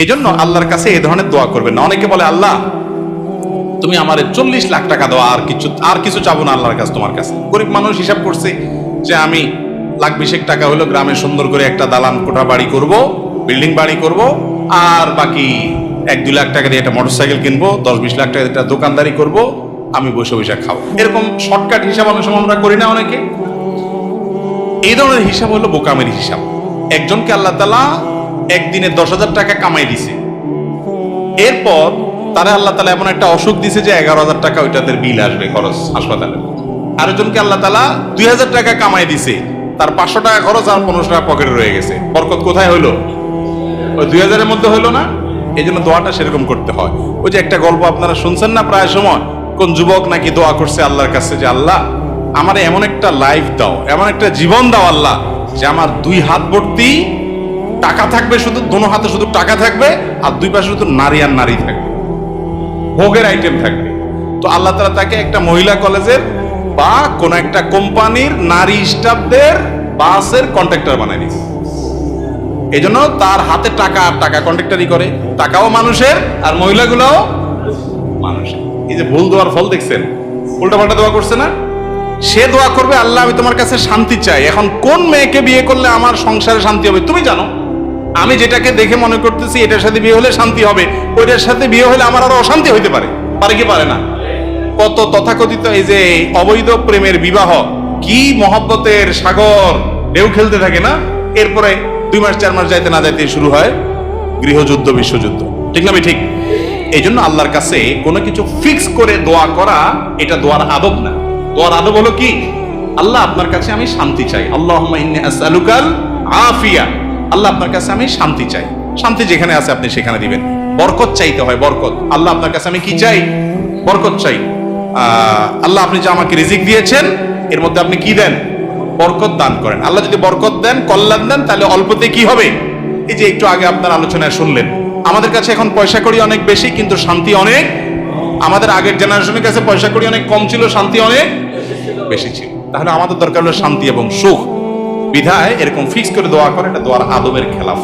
এই জন্য আল্লাহর কাছে এই ধরনের দোয়া করবেন না। অনেকে বলে, আল্লাহ তুমি আমারে 40 লাখ টাকা দাও, আর কিছু চাবো না আল্লাহর কাছে, তোমার কাছে। গরিব মানুষ হিসাব করছে যে আমি লাখ 20 টাকা হলো গ্রামে সুন্দর করে একটা দালান কোঠা বাড়ি করব, বিল্ডিং বাড়ি করব, আর বাকি 1-2 লাখ টাকা দিয়ে একটা মোটরসাইকেল কিনবো, 10-20 লাখ টাকা দিয়ে একটা দোকানদারি করব, আমি বসে বসে খাবো। এরকম শর্টকাট হিসাব অনেক সময় আমরা করি না অনেকে। এই ধরনের হিসাব হলো বোকামের হিসাব। একজনকে আল্লাহ তাআলা একদিনে 10,000 টাকা কামাই দিছে, এরপর তারা আল্লাহ তাআলা এমন একটা অসুখ দিছে যে 11,000 টাকা ওইটাদের বিল আসবে, খরচ হাসপাতালে। আরেকজনকে আল্লাহ তাআলা 2,000 টাকা কামাই দিছে, তার 500 টাকা খরচ আর 1500 টাকা পকেটে রয়ে গেছে। বরকত কোথায় হইলো? ওই 2,000 এর মধ্যে হইলো না? এই জন্য দোয়াটা সেরকম করতে হয়। ওই যে একটা গল্প আপনারা শুনছেন না প্রায় সময়, কোন যুবক নাকি দোয়া করছে আল্লাহর কাছে যে আল্লাহ আমার এমন একটা লাইফ দাও, এমন একটা জীবন দাও আল্লাহ, যে আমার 2 হাত ভর্তি টাকা থাকবে, শুধু দোনো হাতে শুধু টাকা থাকবে, আর 2 পাশে শুধু নারী আর নারী থাকবে, ভোগের আইটেম থাকবে। তো আল্লাহ তাআলা তাকে একটা মহিলা কলেজের বা কোন একটা কোম্পানির নারী স্টাফদের বাসের কন্ট্রাক্টর বানায় দিয়েছে। এই জন্য তার হাতে টাকা আর টাকা কন্ট্রাক্টরই করে, টাকাও মানুষের আর মহিলাগুলোও মানুষের। এই যে ভুল দোয়ার ফল দেখছেন, উল্টাপাল্টা দোয়া করছে না? সে দোয়া করবে আল্লাহ আমি তোমার কাছে শান্তি চাই। এখন কোন মেয়েকে বিয়ে করলে আমার সংসারে শান্তি হবে তুমি জানো। আমি যেটাকে দেখে মনে করতেছি এটার সাথে বিয়ে হলে শান্তি হবে, ওইটার সাথে বিয়ে হলে আমার আরো অশান্তি হইতে পারে। পারে কি পারে না? কত তথাকথিত এই যে অবৈধ প্রেমের বিবাহ, কি মহব্বতের সাগর ঢেউ খেলতে থাকে না, এরপরে 2 মাস 4 মাস যাইতে না যাইতে শুরু হয় গৃহযুদ্ধ, বিশ্বযুদ্ধ। ঠিক না? ঠিক। এই জন্য আল্লাহর কাছে কোনো কিছু ফিক্স করে দোয়া করা এটা দোয়ার আদব না। দোয়ার আদব হলো কি, আল্লাহ আপনার কাছে আমি শান্তি চাই, আল্লাহুম্মা ইন্নী আসআলুকাল আফিয়া, আল্লাহ আপনার কাছে আমি শান্তি চাই। শান্তি যেখানে আছে আপনি সেখানে দিবেন। বরকত চাইতে হয়, বরকত। আল্লাহ আপনার কাছে আমি কি চাই? বরকত চাই। আল্লাহ আপনি যে আমাকে রিজিক দিয়েছেন এর মধ্যে আপনি কি দেন? বরকত দান করেন। আল্লাহ যদি বরকত দেন, কল্যাণ দেন, তাহলে অল্পতে কি হবে? এই যে একটু আগে আপনার আলোচনায় শুনলেন, আমাদের কাছে এখন পয়সা কড়ি অনেক বেশি, কিন্তু শান্তি অনেক। আমাদের আগের জেনারেশনের কাছে পয়সা কড়ি অনেক কম ছিল, শান্তি অনেক বেশি ছিল। তাহলে আমাদের দরকার হলো শান্তি এবং সুখ। বিধায় এরকম ফিক্স করে দোয়া করে, এটা দোয়ার আদবের খেলাফ।